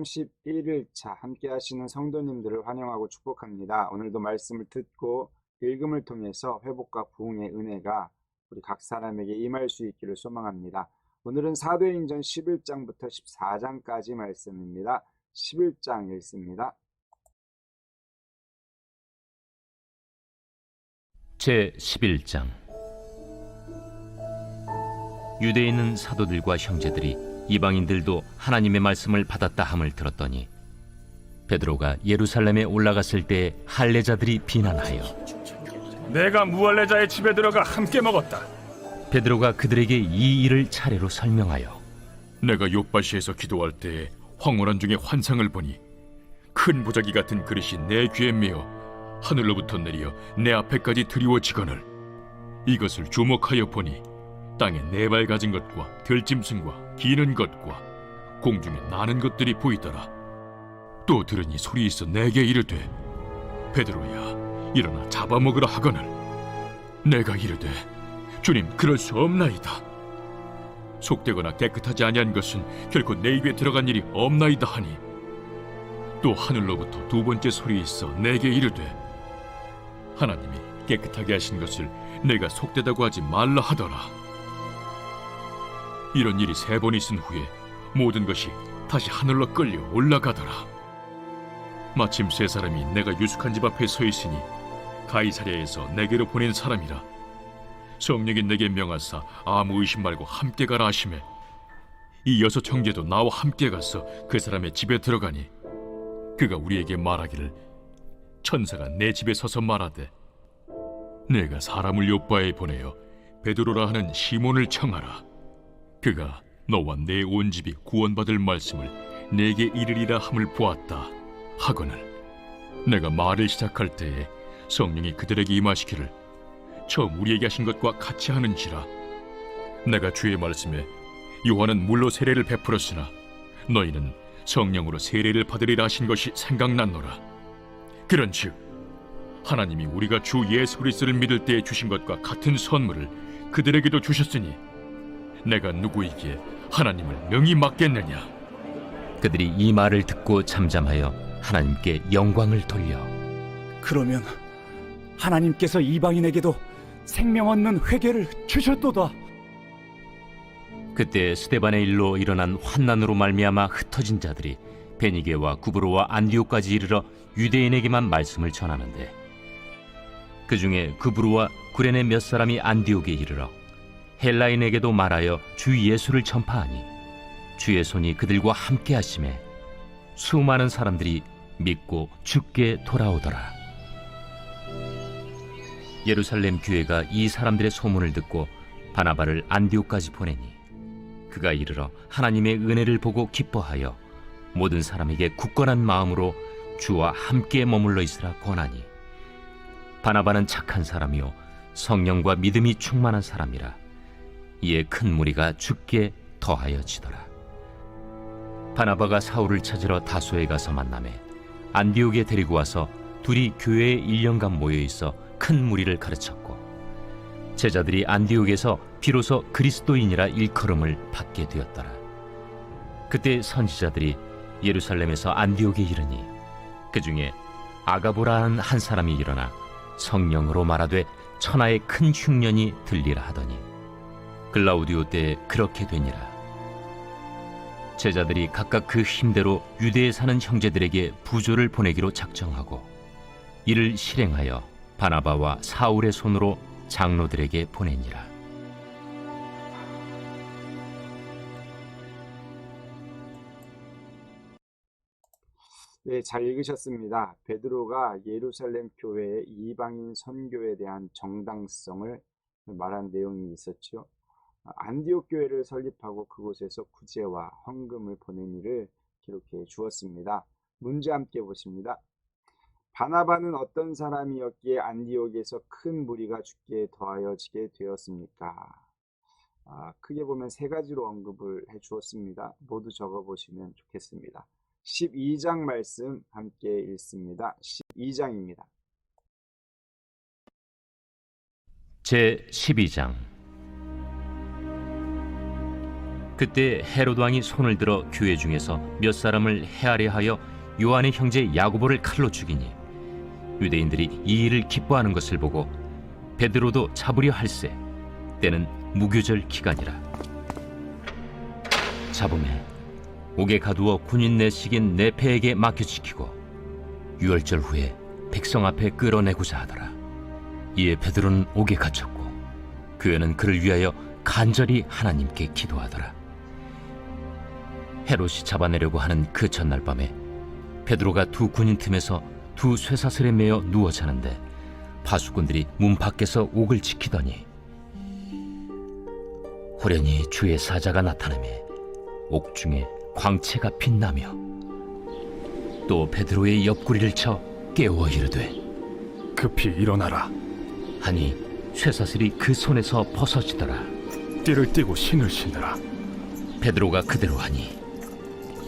31일차 함께 하시는 성도님들을 환영하고 축복합니다. 오늘도 말씀을 듣고 읽음을 통해서 회복과 부흥의 은혜가 우리 각 사람에게 임할 수 있기를 소망합니다. 오늘은 사도행전 11장부터 14장까지 말씀입니다. 11장 읽습니다. 제 11장. 유대에 있는 사도들과 형제들이 이방인들도 하나님의 말씀을 받았다 함을 들었더니 베드로가 예루살렘에 올라갔을 때 할례자들이 비난하여 내가 무할례자의 집에 들어가 함께 먹었다. 베드로가 그들에게 이 일을 차례로 설명하여 내가 욥바시에서 기도할 때에 황홀한 중에 환상을 보니 큰 보자기 같은 그릇이 내 귀에 메어 하늘로부터 내려 내 앞에까지 드리워지거늘 이것을 주목하여 보니 땅에 네 발 가진 것과 들짐승과 기는 것과 공중에 나는 것들이 보이더라. 또 들으니 소리 있어 내게 이르되 베드로야 일어나 잡아먹으라 하거늘 내가 이르되 주님 그럴 수 없나이다. 속되거나 깨끗하지 아니한 것은 결코 내 입에 들어간 일이 없나이다 하니 또 하늘로부터 두 번째 소리 있어 내게 이르되 하나님이 깨끗하게 하신 것을 내가 속되다고 하지 말라 하더라. 이런 일이 세 번 있은 후에 모든 것이 다시 하늘로 끌려 올라가더라. 마침 세 사람이 내가 유숙한 집 앞에 서 있으니 가이사랴에서 내게로 보낸 사람이라. 성령이 내게 명하사 아무 의심 말고 함께 가라 하시매 이 여섯 형제도 나와 함께 가서 그 사람의 집에 들어가니 그가 우리에게 말하기를 천사가 내 집에 서서 말하되 내가 사람을 요빠에 보내어 베드로라 하는 시몬을 청하라. 그가 너와 내 온 집이 구원받을 말씀을 내게 이르리라 함을 보았다 하거늘 내가 말을 시작할 때에 성령이 그들에게 임하시기를 처음 우리에게 하신 것과 같이 하는지라. 내가 주의 말씀에 요한은 물로 세례를 베풀었으나 너희는 성령으로 세례를 받으리라 하신 것이 생각났노라. 그런즉 하나님이 우리가 주 예수 그리스도를 믿을 때에 주신 것과 같은 선물을 그들에게도 주셨으니 내가 누구이기에 하나님을 명히 맡겠느냐. 그들이 이 말을 듣고 잠잠하여 하나님께 영광을 돌려 그러면 하나님께서 이방인에게도 생명 얻는 회개를 주셨도다. 그때 스데반의 일로 일어난 환난으로 말미암아 흩어진 자들이 베니게와 구브로와 안디옥까지 이르러 유대인에게만 말씀을 전하는데 그 중에 구브로와 구레네 몇 사람이 안디옥에 이르러 헬라인에게도 말하여 주 예수를 전파하니 주의 손이 그들과 함께 하심에 수많은 사람들이 믿고 주께 돌아오더라. 예루살렘 교회가 이 사람들의 소문을 듣고 바나바를 안디옥까지 보내니 그가 이르러 하나님의 은혜를 보고 기뻐하여 모든 사람에게 굳건한 마음으로 주와 함께 머물러 있으라 권하니 바나바는 착한 사람이요 성령과 믿음이 충만한 사람이라. 이에 큰 무리가 주께 더하여지더라. 바나바가 사울을 찾으러 다소에 가서 만나매 안디옥에 데리고 와서 둘이 교회에 1년간 모여 있어 큰 무리를 가르쳤고 제자들이 안디옥에서 비로소 그리스도인이라 일컬음을 받게 되었더라. 그때 선지자들이 예루살렘에서 안디옥에 이르니 그 중에 아가보라는 한 사람이 일어나 성령으로 말하되 천하의 큰 흉년이 들리라 하더니 글라우디오 때에 그렇게 되니라. 제자들이 각각 그 힘대로 유대에 사는 형제들에게 부조를 보내기로 작정하고 이를 실행하여 바나바와 사울의 손으로 장로들에게 보내니라. 네, 잘 읽으셨습니다. 베드로가 예루살렘 교회의 이방인 선교에 대한 정당성을 말한 내용이 있었죠. 안디옥 교회를 설립하고 그곳에서 구제와 헌금을 보낸 일을 기록해 주었습니다. 문제 함께 보십니다. 바나바는 어떤 사람이었기에 안디옥에서 큰 무리가 주께 더하여지게 되었습니까? 크게 보면 세 가지로 언급을 해 주었습니다. 모두 적어보시면 좋겠습니다. 12장 말씀 함께 읽습니다. 12장입니다. 제 12장. 그때 헤롯 왕이 손을 들어 교회 중에서 몇 사람을 해하려 하여 요한의 형제 야고보를 칼로 죽이니 유대인들이 이 일을 기뻐하는 것을 보고 베드로도 잡으려 할세. 때는 무교절 기간이라. 잡음에 옥에 가두어 군인 내식인 네페에게 맡겨지키고 유월절 후에 백성 앞에 끌어내고자 하더라. 이에 베드로는 옥에 갇혔고 교회는 그를 위하여 간절히 하나님께 기도하더라. 헤롯이 잡아내려고 하는 그 전날 밤에 베드로가 두 군인 틈에서 두 쇠사슬에 매어 누워 자는데 파수꾼들이 문 밖에서 옥을 지키더니 호련히 주의 사자가 나타나매 옥중에 광채가 빛나며 또 베드로의 옆구리를 쳐 깨워 이르되 급히 일어나라. 하니 쇠사슬이 그 손에서 벗어지더라. 띠를 띠고 신을 신으라. 베드로가 그대로 하니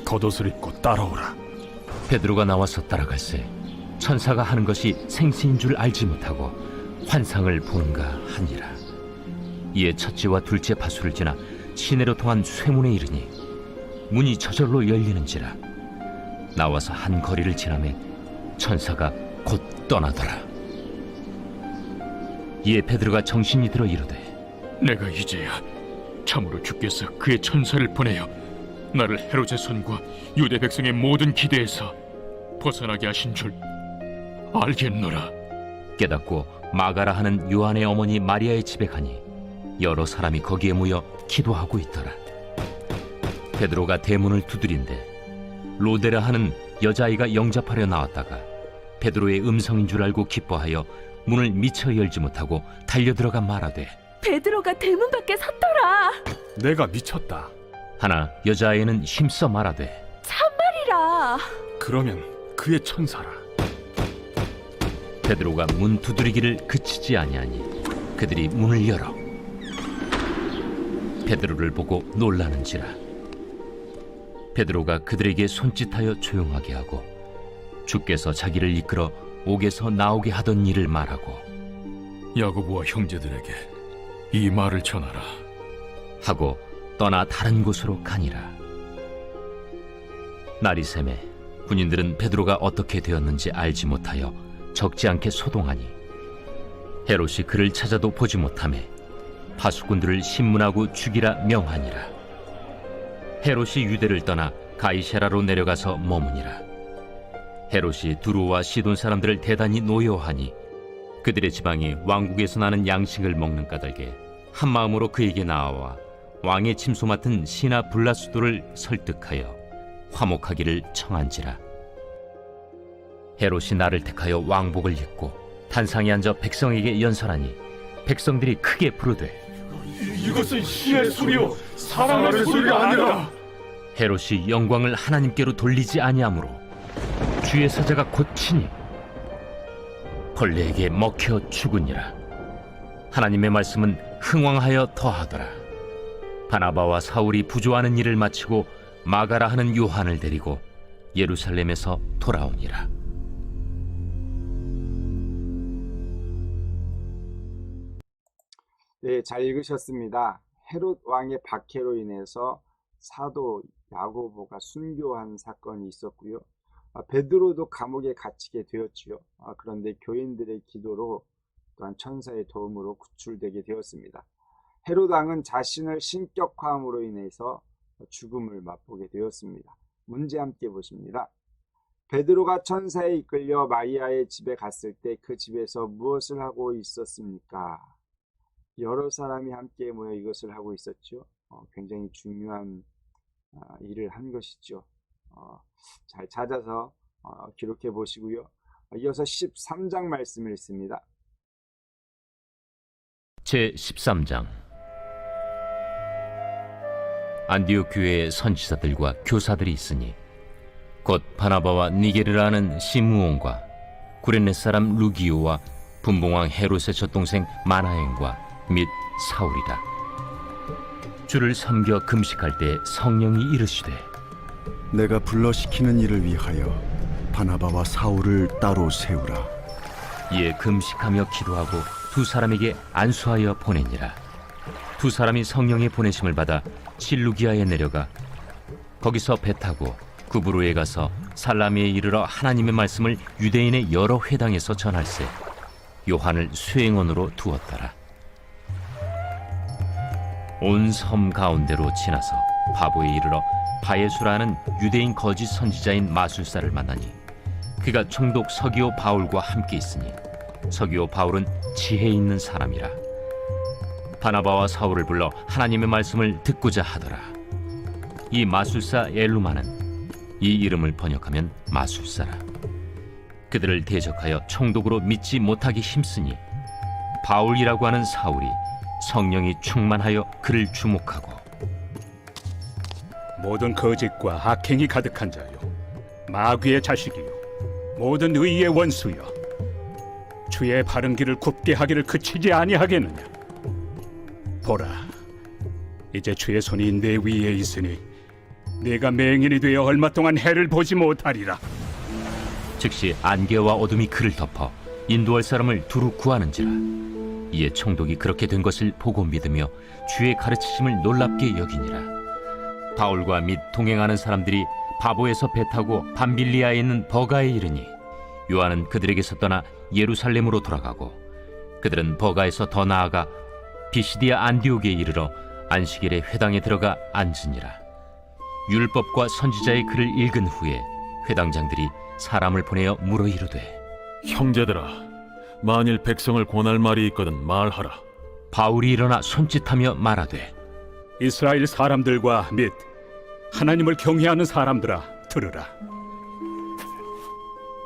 겉옷을 입고 따라오라. 베드로가 나와서 따라갈새 천사가 하는 것이 생시인 줄 알지 못하고 환상을 보는가 하니라. 이에 첫째와 둘째 파수를 지나 시내로 통한 쇠문에 이르니 문이 저절로 열리는지라. 나와서 한 거리를 지나매 천사가 곧 떠나더라. 이에 베드로가 정신이 들어 이르되 내가 이제야 참으로 주께서 그의 천사를 보내어 나를 헤롯의 손과 유대 백성의 모든 기대에서 벗어나게 하신 줄 알겠노라. 깨닫고 마가라 하는 요한의 어머니 마리아의 집에 가니 여러 사람이 거기에 모여 기도하고 있더라. 베드로가 대문을 두드린데 로데라 하는 여자아이가 영접하려 나왔다가 베드로의 음성인 줄 알고 기뻐하여 문을 미처 열지 못하고 달려들어가 말하되 베드로가 대문 밖에 섰더라. 내가 미쳤다. 하나 여자아이는 힘써 말하되 참말이라. 그러면 그의 천사라. 베드로가 문 두드리기를 그치지 아니하니 그들이 문을 열어 베드로를 보고 놀라는지라. 베드로가 그들에게 손짓하여 조용하게 하고 주께서 자기를 이끌어 옥에서 나오게 하던 일을 말하고 야고보와 형제들에게 이 말을 전하라. 하고 떠나 다른 곳으로 가니라. 날이 새매 군인들은 베드로가 어떻게 되었는지 알지 못하여 적지 않게 소동하니 헤롯이 그를 찾아도 보지 못하매 파수꾼들을 신문하고 죽이라 명하니라. 헤롯이 유대를 떠나 가이사라로 내려가서 머무니라. 헤롯이 두로와 시돈 사람들을 대단히 노여하니 그들의 지방이 왕국에서 나는 양식을 먹는 까닭에 한 마음으로 그에게 나아와 왕의 침소 맡은 시나 블라수도를 설득하여 화목하기를 청한지라. 헤롯이 나를 택하여 왕복을 입고 단상에 앉아 백성에게 연설하니 백성들이 크게 부르되 이것은 신의 소리요 사람의 소리가 아니라. 헤롯이 영광을 하나님께로 돌리지 아니하므로 주의 사자가 곧 치니 벌레에게 먹혀 죽으니라. 하나님의 말씀은 흥왕하여 더하더라. 바나바와 사울이 부조하는 일을 마치고 마가라 하는 요한을 데리고 예루살렘에서 돌아오니라. 네, 잘 읽으셨습니다. 헤롯 왕의 박해로 인해서 사도 야고보가 순교한 사건이 있었고요. 베드로도 감옥에 갇히게 되었지요. 그런데 교인들의 기도로 또한 천사의 도움으로 구출되게 되었습니다. 헤롯 왕은 자신을 신격화함으로 인해서 죽음을 맛보게 되었습니다. 문제 함께 보십니다. 베드로가 천사에 이끌려 마리아의 집에 갔을 때 그 집에서 무엇을 하고 있었습니까? 여러 사람이 함께 모여 이것을 하고 있었죠. 굉장히 중요한 일을 한 것이죠. 잘 찾아서 기록해 보시고요. 이어서 13장 말씀을 읽습니다. 제13장. 안디옥 교회의 선지자들과 교사들이 있으니 곧 바나바와 니게르라는 시므온과 구레네 사람 루기오와 분봉왕 헤롯의 젖동생 마나엔과 및 사울이라. 주를 섬겨 금식할 때 성령이 이르시되 내가 불러시키는 일을 위하여 바나바와 사울을 따로 세우라. 이에 금식하며 기도하고 두 사람에게 안수하여 보내니라. 두 사람이 성령의 보내심을 받아 실루기아에 내려가 거기서 배 타고 구브로에 가서 살라미에 이르러 하나님의 말씀을 유대인의 여러 회당에서 전할세 요한을 수행원으로 두었더라. 온 섬 가운데로 지나서 바보에 이르러 바예수라는 유대인 거짓 선지자인 마술사를 만나니 그가 총독 서기오 바울과 함께 있으니 서기오 바울은 지혜 있는 사람이라. 바나바와 사울을 불러 하나님의 말씀을 듣고자 하더라. 이 마술사 엘루마는 이 이름을 번역하면 마술사라. 그들을 대적하여 총독으로 믿지 못하기 힘쓰니 바울이라고 하는 사울이 성령이 충만하여 그를 주목하고 모든 거짓과 악행이 가득한 자요 마귀의 자식이요 모든 의의 원수여 주의 바른 길을 굽게 하기를 그치지 아니하겠느냐. 보라, 이제 주의 손이 내 위에 있으니 네가 맹인이 되어 얼마 동안 해를 보지 못하리라. 즉시 안개와 어둠이 그를 덮어 인도할 사람을 두루 구하는지라. 이에 총독이 그렇게 된 것을 보고 믿으며 주의 가르치심을 놀랍게 여기니라. 바울과 및 동행하는 사람들이 바보에서 배 타고 밤빌리아에 있는 버가에 이르니 요한은 그들에게서 떠나 예루살렘으로 돌아가고 그들은 버가에서 더 나아가 비시디아 안디옥에 이르러 안식일에 회당에 들어가 앉으니라. 율법과 선지자의 글을 읽은 후에 회당장들이 사람을 보내어 물어 이르되 형제들아, 만일 백성을 권할 말이 있거든 말하라. 바울이 일어나 손짓하며 말하되 이스라엘 사람들과 및 하나님을 경외하는 사람들아 들으라.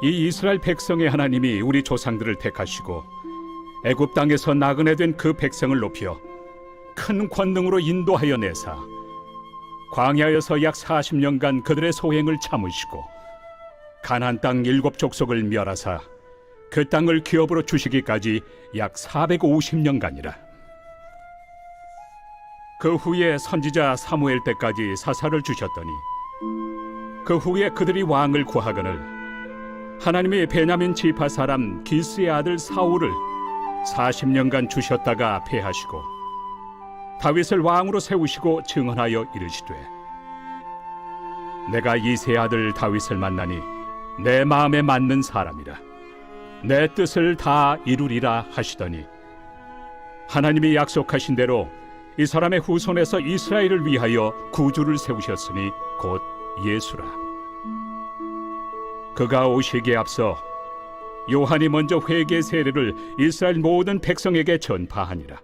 이 이스라엘 백성의 하나님이 우리 조상들을 택하시고 애굽 땅에서 나그네 된 그 백성을 높여 큰 권능으로 인도하여 내사 광야에서 약 40년간 그들의 소행을 참으시고 가나안 땅 7족속을 멸하사 그 땅을 기업으로 주시기까지 약 450년간이라. 그 후에 선지자 사무엘 때까지 사사를 주셨더니 그 후에 그들이 왕을 구하거늘 하나님이 베냐민 지파 사람 기스의 아들 사울을 40년간 주셨다가 패하시고 다윗을 왕으로 세우시고 증언하여 이르시되 내가 이새의 아들 다윗을 만나니 내 마음에 맞는 사람이라 내 뜻을 다 이루리라 하시더니 하나님이 약속하신 대로 이 사람의 후손에서 이스라엘을 위하여 구주를 세우셨으니 곧 예수라. 그가 오시기에 앞서 요한이 먼저 회개 세례를 이스라엘 모든 백성에게 전파하니라.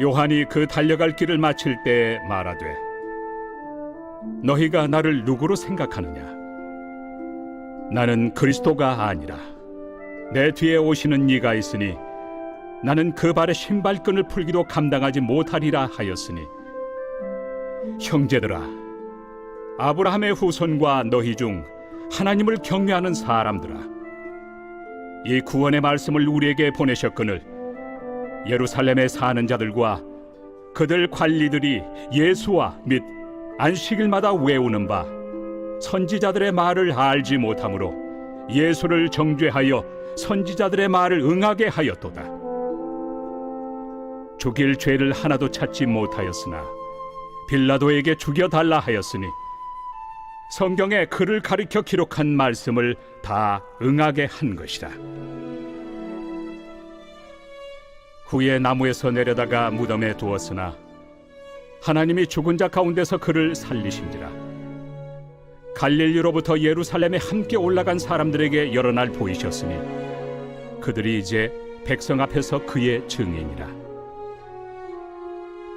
요한이 그 달려갈 길을 마칠 때 말하되 너희가 나를 누구로 생각하느냐? 나는 그리스도가 아니라 내 뒤에 오시는 이가 있으니 나는 그 발의 신발끈을 풀기도 감당하지 못하리라 하였으니 형제들아, 아브라함의 후손과 너희 중 하나님을 경외하는 사람들아, 이 구원의 말씀을 우리에게 보내셨거늘 예루살렘에 사는 자들과 그들 관리들이 예수와 및 안식일마다 외우는 바 선지자들의 말을 알지 못하므로 예수를 정죄하여 선지자들의 말을 응하게 하였도다. 죽일 죄를 하나도 찾지 못하였으나 빌라도에게 죽여달라 하였으니 성경에 그를 가리켜 기록한 말씀을 다 응하게 한 것이라. 후에 나무에서 내려다가 무덤에 두었으나 하나님이 죽은 자 가운데서 그를 살리신지라. 갈릴리로부터 예루살렘에 함께 올라간 사람들에게 여러 날 보이셨으니 그들이 이제 백성 앞에서 그의 증인이라.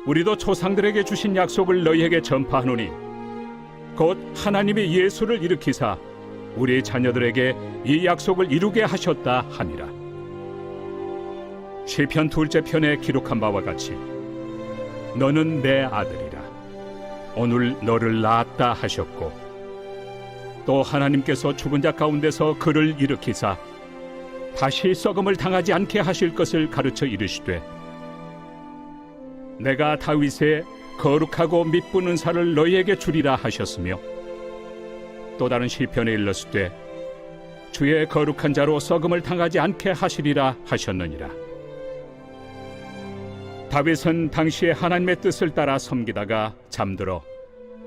우리도 조상들에게 주신 약속을 너희에게 전파하노니 곧 하나님이 예수를 일으키사 우리 자녀들에게 이 약속을 이루게 하셨다 함이라. 시편 2째 편에 기록한 바와 같이 너는 내 아들이라 오늘 너를 낳았다 하셨고 또 하나님께서 죽은 자 가운데서 그를 일으키사 다시 썩음을 당하지 않게 하실 것을 가르쳐 이르시되 내가 다윗의 거룩하고 미쁜 은사를 너희에게 주리라 하셨으며 또 다른 시편에 일렀으되 주의 거룩한 자로 썩음을 당하지 않게 하시리라 하셨느니라. 다윗은 당시에 하나님의 뜻을 따라 섬기다가 잠들어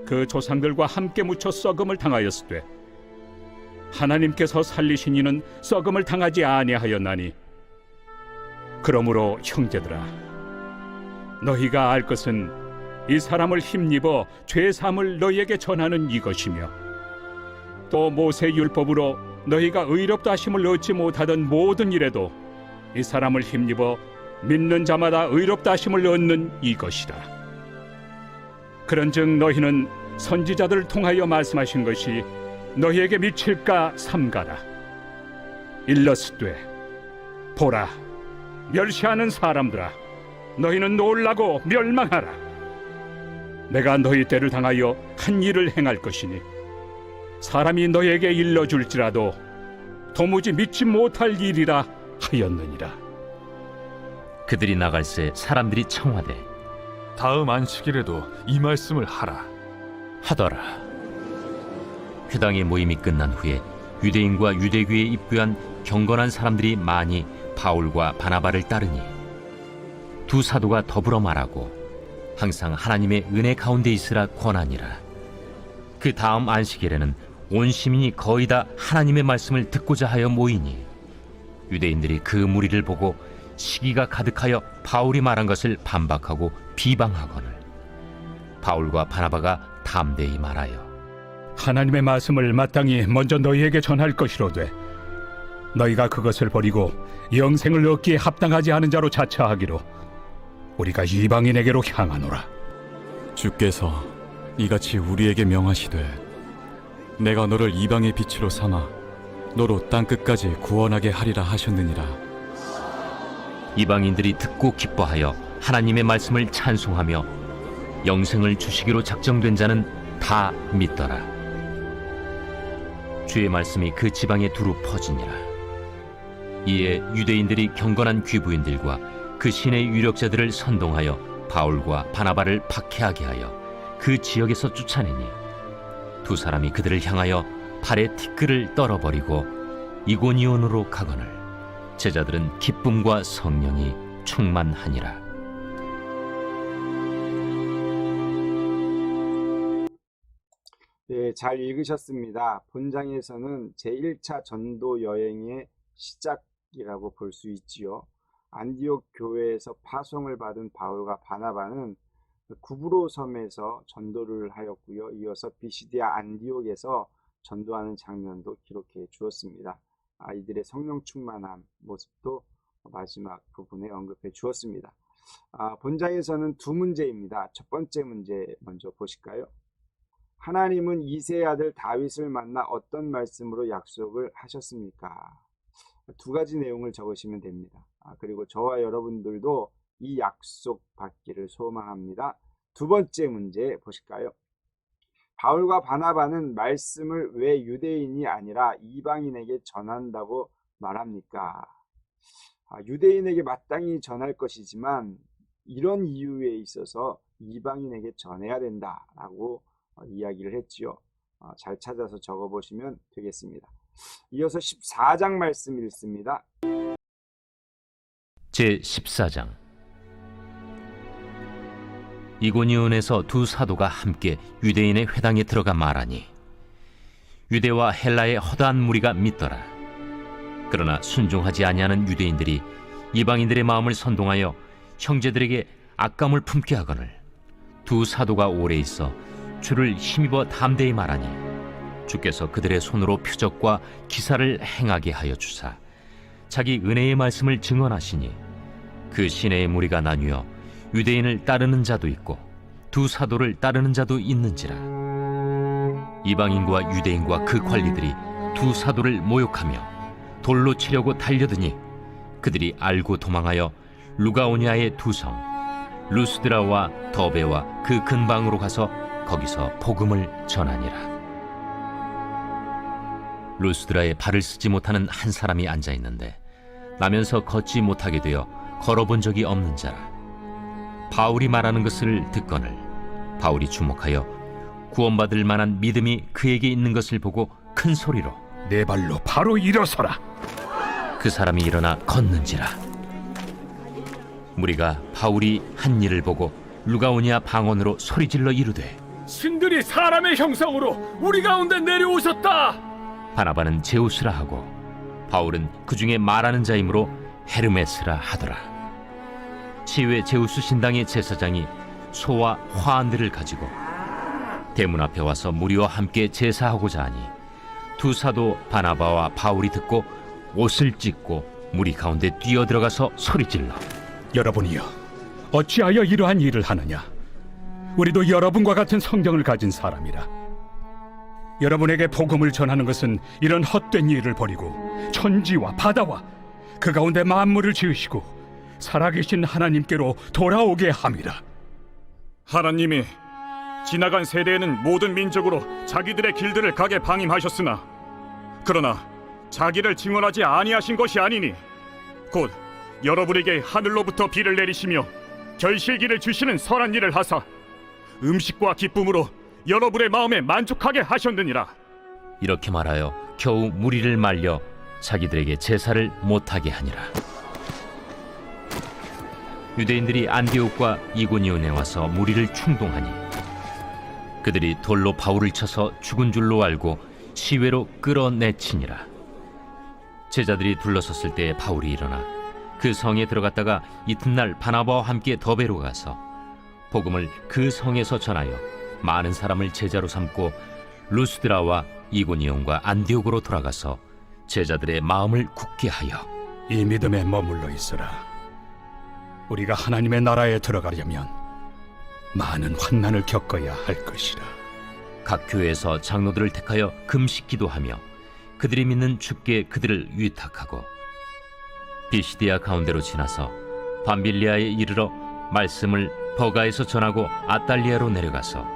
그 조상들과 함께 묻혀 썩음을 당하였으되 하나님께서 살리신 이는 썩음을 당하지 아니하였나니 그러므로 형제들아 너희가 알 것은 이 사람을 힘입어 죄 사함을 너희에게 전하는 이것이며 또 모세 율법으로 너희가 의롭다 하심을 얻지 못하던 모든 일에도 이 사람을 힘입어 믿는 자마다 의롭다 하심을 얻는 이것이라. 그런즉 너희는 선지자들을 통하여 말씀하신 것이 너희에게 미칠까 삼가라. 일러스되 보라 멸시하는 사람들아 너희는 놀라고 멸망하라. 내가 너희 때를 당하여 한 일을 행할 것이니 사람이 너희에게 일러줄지라도 도무지 믿지 못할 일이라 하였느니라. 그들이 나갈새 사람들이 청하되 다음 안식일에도 이 말씀을 하라. 하더라. 회당의 모임이 끝난 후에 유대인과 유대교에 입부한 경건한 사람들이 많이 바울과 바나바를 따르니 두 사도가 더불어 말하고 항상 하나님의 은혜 가운데 있으라 권하니라. 그 다음 안식일에는 온 시민이 거의 다 하나님의 말씀을 듣고자 하여 모이니 유대인들이 그 무리를 보고 시기가 가득하여 바울이 말한 것을 반박하고 비방하거늘 바울과 바나바가 담대히 말하여 하나님의 말씀을 마땅히 먼저 너희에게 전할 것이로되 너희가 그것을 버리고 영생을 얻기에 합당하지 않은 자로 자처하기로 우리가 이방인에게로 향하노라. 주께서 이같이 우리에게 명하시되 내가 너를 이방의 빛으로 삼아 너로 땅끝까지 구원하게 하리라 하셨느니라. 이방인들이 듣고 기뻐하여 하나님의 말씀을 찬송하며 영생을 주시기로 작정된 자는 다 믿더라. 주의 말씀이 그 지방에 두루 퍼지니라. 이에 유대인들이 경건한 귀부인들과 그 신의 유력자들을 선동하여 바울과 바나바를 박해하게 하여 그 지역에서 쫓아내니 두 사람이 그들을 향하여 발에 티끌을 떨어버리고 이고니온으로 가거늘 제자들은 기쁨과 성령이 충만하니라. 네, 잘 읽으셨습니다. 본장에서는 제1차 전도 여행의 시작이라고 볼 수 있지요. 안디옥 교회에서 파송을 받은 바울과 바나바는 구브로 섬에서 전도를 하였고요. 이어서 비시디아 안디옥에서 전도하는 장면도 기록해 주었습니다. 이들의 성령 충만한 모습도 마지막 부분에 언급해 주었습니다. 본장에서는 두 문제입니다. 첫 번째 문제 먼저 보실까요? 하나님은 이새의 아들 다윗을 만나 어떤 말씀으로 약속을 하셨습니까? 두 가지 내용을 적으시면 됩니다. 그리고 저와 여러분들도 이 약속 받기를 소망합니다. 두 번째 문제 보실까요? 바울과 바나바는 말씀을 왜 유대인이 아니라 이방인에게 전한다고 말합니까? 유대인에게 마땅히 전할 것이지만 이런 이유에 있어서 이방인에게 전해야 된다라고 이야기를 했지요. 잘 찾아서 적어보시면 되겠습니다. 이어서 14장 말씀 읽습니다. 제14장. 이고니온에서 두 사도가 함께 유대인의 회당에 들어가 말하니 유대와 헬라의 허다한 무리가 믿더라. 그러나 순종하지 아니하는 유대인들이 이방인들의 마음을 선동하여 형제들에게 악감을 품게 하거늘 두 사도가 오래 있어 주를 힘입어 담대히 말하니 주께서 그들의 손으로 표적과 기사를 행하게 하여 주사 자기 은혜의 말씀을 증언하시니 그 시내의 무리가 나뉘어 유대인을 따르는 자도 있고 두 사도를 따르는 자도 있는지라. 이방인과 유대인과 그 관리들이 두 사도를 모욕하며 돌로 치려고 달려드니 그들이 알고 도망하여 루가오니아의 두 성 루스드라와 더베와 그 근방으로 가서 거기서 복음을 전하니라. 루스드라에 발을 쓰지 못하는 한 사람이 앉아 있는데 나면서 걷지 못하게 되어 걸어본 적이 없는 자라. 바울이 말하는 것을 듣거늘 바울이 주목하여 구원받을 만한 믿음이 그에게 있는 것을 보고 큰 소리로 내 발로 바로 일어서라. 그 사람이 일어나 걷는지라. 무리가 바울이 한 일을 보고 루가오니아 방언으로 소리질러 이르되 신들이 사람의 형상으로 우리 가운데 내려오셨다. 바나바는 제우스라 하고 바울은 그 중에 말하는 자이므로 헤르메스라 하더라. 치유의 제우스 신당의 제사장이 소와 화환들을 가지고 대문 앞에 와서 무리와 함께 제사하고자 하니 두 사도 바나바와 바울이 듣고 옷을 찢고 무리 가운데 뛰어들어가서 소리질러 여러분이여, 어찌하여 이러한 일을 하느냐? 우리도 여러분과 같은 성경을 가진 사람이라. 여러분에게 복음을 전하는 것은 이런 헛된 일을 버리고 천지와 바다와 그 가운데 만물을 지으시고 살아계신 하나님께로 돌아오게 함이라. 하나님이 지나간 세대에는 모든 민족으로 자기들의 길들을 가게 방임하셨으나 그러나 자기를 증언하지 아니하신 것이 아니니 곧 여러분에게 하늘로부터 비를 내리시며 결실기를 주시는 선한 일을 하사 음식과 기쁨으로 여러분의 마음에 만족하게 하셨느니라. 이렇게 말하여 겨우 무리를 말려 자기들에게 제사를 못하게 하니라. 유대인들이 안디옥과 이고니온에 와서 무리를 충동하니 그들이 돌로 바울을 쳐서 죽은 줄로 알고 시외로 끌어내치니라. 제자들이 둘러섰을 때 바울이 일어나 그 성에 들어갔다가 이튿날 바나바와 함께 더베로 가서 복음을 그 성에서 전하여 많은 사람을 제자로 삼고 루스드라와 이고니온과 안디옥으로 돌아가서 제자들의 마음을 굳게 하여 이 믿음에 머물러 있으라. 우리가 하나님의 나라에 들어가려면 많은 환난을 겪어야 할 것이라. 각 교회에서 장로들을 택하여 금식 기도하며 그들이 믿는 주께 그들을 위탁하고 비시디아 가운데로 지나서 밤빌리아에 이르러 말씀을 버가에서 전하고 아달리아로 내려가서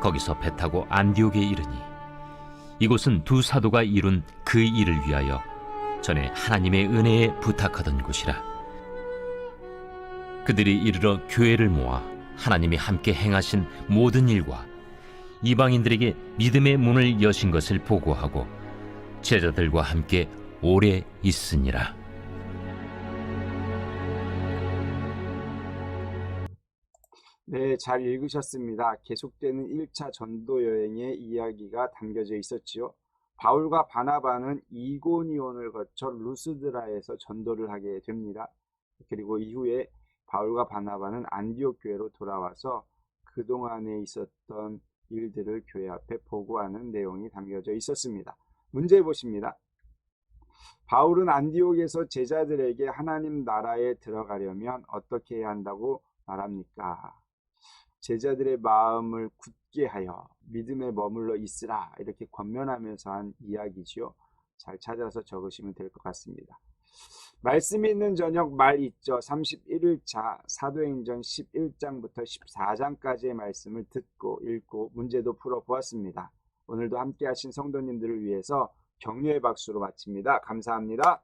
거기서 배 타고 안디옥에 이르니 이곳은 두 사도가 이룬 그 일을 위하여 전에 하나님의 은혜에 부탁하던 곳이라. 그들이 이르러 교회를 모아 하나님이 함께 행하신 모든 일과 이방인들에게 믿음의 문을 여신 것을 보고하고 제자들과 함께 오래 있으니라. 네, 잘 읽으셨습니다. 계속되는 1차 전도 여행의 이야기가 담겨져 있었지요. 바울과 바나바는 이고니온을 거쳐 루스드라에서 전도를 하게 됩니다. 그리고 이후에 바울과 바나바는 안디옥 교회로 돌아와서 그동안에 있었던 일들을 교회 앞에 보고하는 내용이 담겨져 있었습니다. 문제 보십니다. 바울은 안디옥에서 제자들에게 하나님 나라에 들어가려면 어떻게 해야 한다고 말합니까? 제자들의 마음을 굳게 하여 믿음에 머물러 있으라 이렇게 권면하면서 한 이야기지요. 잘 찾아서 적으시면 될 것 같습니다. 말씀 있는 저녁 말 있죠. 31일차 사도행전 11장부터 14장까지의 말씀을 듣고 읽고 문제도 풀어보았습니다. 오늘도 함께 하신 성도님들을 위해서 격려의 박수로 마칩니다. 감사합니다.